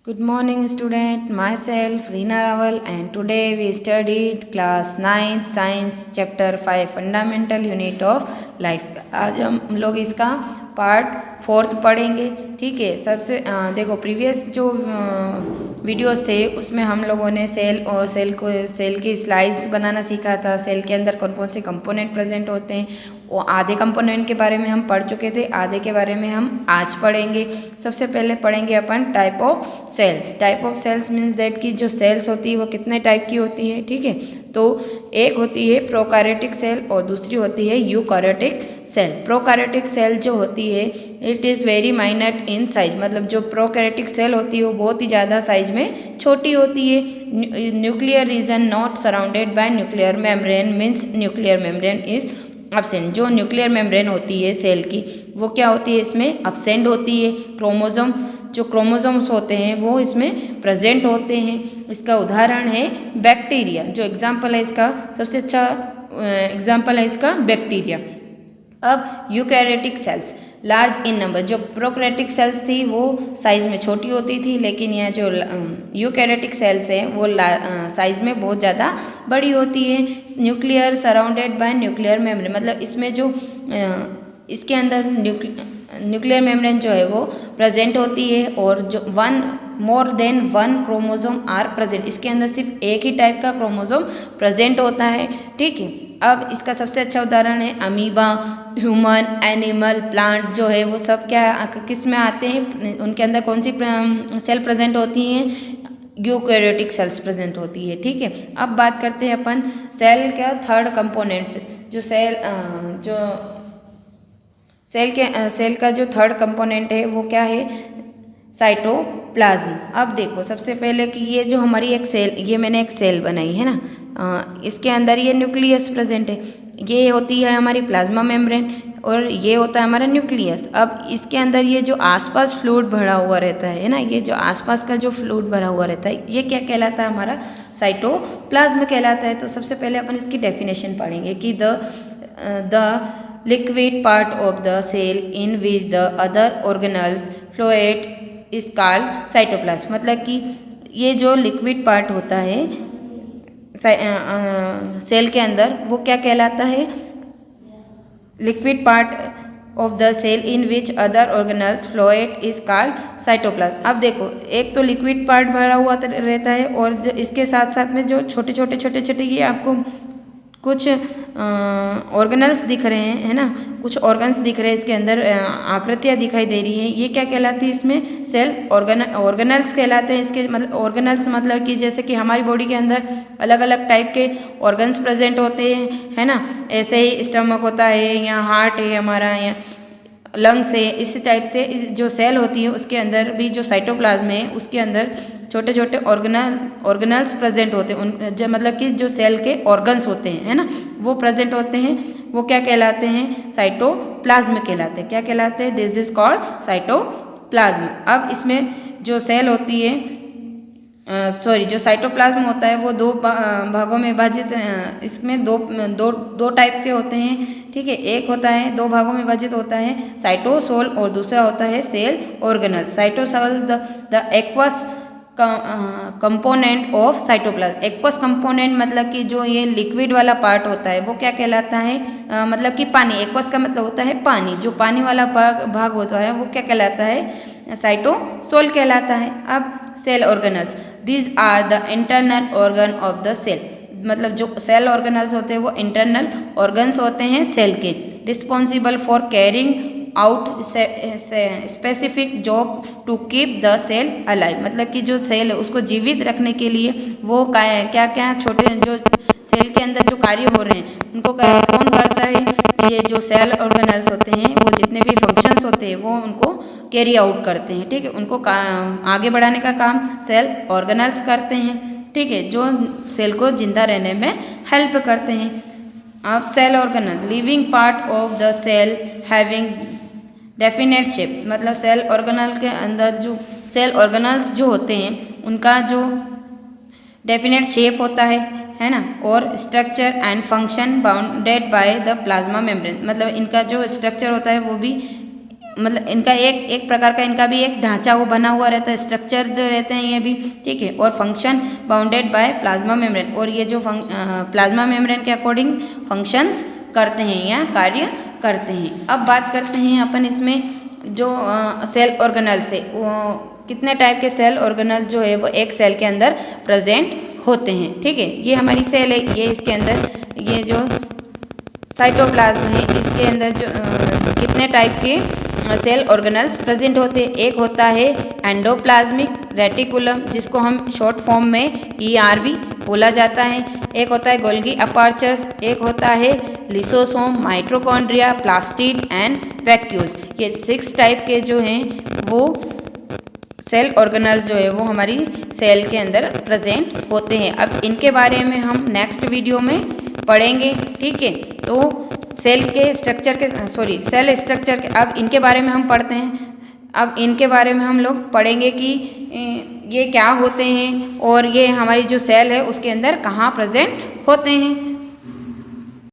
Good morning student, myself Reena Rawal and today we studied class 9th science chapter 5 fundamental unit of life। आज हम लोग इसका part 4th पढ़ेंगे। ठीक है, सबसे देखो प्रीवियस जो वीडियोस थे उसमें हम लोगों ने सेल की स्लाइड्स बनाना सीखा था। सेल के अंदर कौन कौन से कंपोनेंट प्रेजेंट होते हैं, वो आधे कंपोनेंट के बारे में हम पढ़ चुके थे, आधे के बारे में हम आज पढ़ेंगे। सबसे पहले पढ़ेंगे अपन type of cells. Type of cells means that कि जो सेल्स होती है वो कितने टाइप की होती है। ठीक है, तो एक होती है प्रोकैरियोटिक सेल और दूसरी होती है यूकैरियोटिक सेल। प्रोकैरियोटिक सेल जो होती है it is very minor in size, मतलब जो प्रोकैरियोटिक सेल होती है वो बहुत ही ज़्यादा साइज में छोटी होती है। Nuclear region not surrounded by nuclear membrane means nuclear membrane is absent. जो न्यूक्लियर मेम्ब्रेन होती है सेल की वो क्या होती है, इसमें अब्सेंट होती है। क्रोमोसोम जो क्रोमोसोम्स होते हैं वो इसमें प्रेजेंट होते हैं। इसका उदाहरण है बैक्टीरिया। जो एग्जाम्पल है इसका, सबसे अच्छा एग्जाम्पल है इसका बैक्टीरिया। अब eukaryotic cells large in number. जो प्रोकैरियोटिक सेल्स थी वो साइज में छोटी होती थी, लेकिन यह जो यूकैरियोटिक सेल्स हैं वो साइज में बहुत ज़्यादा बड़ी होती है। Nuclear surrounded by nuclear membrane, मतलब इसमें जो इसके अंदर न्यूक्लियर मेम्ब्रेन जो है वो प्रेजेंट होती है और जो more than one chromosome are present. इसके अंदर सिर्फ एक ही टाइप का क्रोमोसोम प्रेजेंट होता है। ठीक है, अब इसका सबसे अच्छा उदाहरण है अमीबा, ह्यूमन, एनिमल, प्लांट जो है वो सब क्या किस में आते हैं, उनके अंदर कौन सी सेल प्रेजेंट होती हैं, यूकैरियोटिक सेल्स प्रेजेंट होती है। ठीक है, अब बात करते हैं अपन सेल का थर्ड कंपोनेंट। जो सेल का जो थर्ड कंपोनेंट है वो क्या है, साइटोप्लाज्म। अब देखो सबसे पहले कि ये जो हमारी एक सेल, ये मैंने एक सेल बनाई है ना, इसके अंदर ये न्यूक्लियस प्रेजेंट है। ये होती है हमारी प्लाज्मा मेम्ब्रेन और ये होता है हमारा न्यूक्लियस। अब इसके अंदर ये जो आसपास फ्लूइड भरा हुआ रहता है ना, ये जो आसपास का जो फ्लूइड भरा हुआ रहता है ये क्या कहलाता है, हमारा साइटोप्लाज्म कहलाता है। तो सबसे पहले अपन इसकी डेफिनेशन पढ़ेंगे कि the liquid part of the cell in which the other organelles float is called cytoplasm। मतलब कि ये जो लिक्विड पार्ट होता है सेल के अंदर वो क्या कहलाता है, liquid part of the cell in which other organelles float is called cytoplasm. अब देखो एक तो लिक्विड पार्ट भरा हुआ रहता है और जो इसके साथ साथ में जो छोटे छोटे ये आपको कुछ ऑर्गेनल्स दिख रहे हैं, है ना, कुछ ऑर्गन्स दिख रहे हैं इसके अंदर, आकृतियाँ दिखाई दे रही हैं। ये क्या कहलाती है, इसमें सेल ऑर्गेनल्स कहलाते हैं। इसके मतलब ऑर्गेनल्स मतलब कि जैसे कि हमारी बॉडी के अंदर अलग अलग टाइप के ऑर्गन्स प्रेजेंट होते हैं, है ना। ऐसे ही स्टमक होता है, या हार्ट है हमारा, या लंग्स है। इसी टाइप से जो सेल होती है उसके अंदर भी जो साइटोप्लाज्म है उसके अंदर छोटे छोटे ऑर्गेनल्स प्रेजेंट होते हैं। उन जो मतलब कि जो सेल के ऑर्गन्स होते हैं, है ना, वो प्रेजेंट होते हैं। वो क्या कहलाते हैं, साइटोप्लाज्म कहलाते हैं। क्या कहलाते हैं, दिस इज कॉल्ड साइटोप्लाज्म। अब इसमें जो सेल होती है जो साइटोप्लाज्म होता है वो दो भागों में विभाजित, इसमें दो टाइप के होते हैं। ठीक है, एक होता है दो भागों में विभाजित होता है साइटोसोल और दूसरा होता है cell organelle. Cytosol the aqueous component of cytoplasm. Aqueous component मतलब कि जो ये लिक्विड वाला पार्ट होता है वो क्या कहलाता है, मतलब कि पानी। एक्वस का मतलब होता है पानी। जो पानी वाला भाग होता है वो क्या कहलाता है, साइटोसोल कहलाता है। अब cell organelles, these are the internal organ of the cell. मतलब जो सेल ऑर्गेनल्स होते हैं वो इंटरनल ऑर्गन्स होते हैं सेल के, responsible for carrying out specific job to keep the cell alive. मतलब कि जो सेल है उसको जीवित रखने के लिए वो क्या क्या छोटे जो सेल के अंदर जो कार्य हो रहे हैं उनको कौन करता है, ये जो सेल ऑर्गेनल्स होते हैं वो जितने भी फंक्शंस होते हैं वो उनको कैरी आउट करते हैं। ठीक है, उनको आगे बढ़ाने का काम सेल ऑर्गेनल्स करते हैं। ठीक है, जो सेल को जिंदा रहने में हेल्प करते हैं। अब cell organelle, living part of the cell having definite shape. मतलब सेल ऑर्गेनल के अंदर जो सेल ऑर्गेनल्स जो होते हैं उनका जो डेफिनेट शेप होता है ना, और structure and function bounded by the plasma membrane. मतलब इनका जो स्ट्रक्चर होता है वो भी मतलब इनका एक प्रकार का इनका भी एक ढांचा वो बना हुआ रहता है, स्ट्रक्चर रहते हैं ये भी, ठीक है। और function bounded by plasma membrane, और ये जो प्लाज्मा मेम्ब्रेन के अकॉर्डिंग फंक्शंस करते हैं या कार्य करते हैं। अब बात करते हैं अपन इसमें जो सेल ऑर्गेनल्स है, वो कितने टाइप के सेल ऑर्गेनल जो है वो एक सेल के अंदर प्रेजेंट होते हैं, ठीक है। ये हमारी सेल है, ये इसके अंदर ये जो साइटोप्लाज्म है इसके अंदर जो कितने टाइप के सेल ऑर्गेनल्स प्रेजेंट होते हैं। एक होता है एंडोप्लाज्मिक रेटिकुलम, जिसको हम शॉर्ट फॉर्म में ER भी बोला जाता है। एक होता है गोल्गी अपर्चर्स, एक होता है लिसोसोम, माइटोकॉन्ड्रिया, प्लास्टिड एंड वैक्यूल्स। ये 6 टाइप के जो हैं वो सेल ऑर्गेनल्स जो है वो हमारी सेल के अंदर प्रेजेंट होते हैं। अब इनके बारे में हम नेक्स्ट वीडियो में पढ़ेंगे, ठीक है। तो सेल स्ट्रक्चर के अब इनके बारे में हम पढ़ते हैं। अब इनके बारे में हम लोग पढ़ेंगे कि ये क्या होते हैं और ये हमारी जो सेल है उसके अंदर कहाँ प्रेजेंट होते हैं।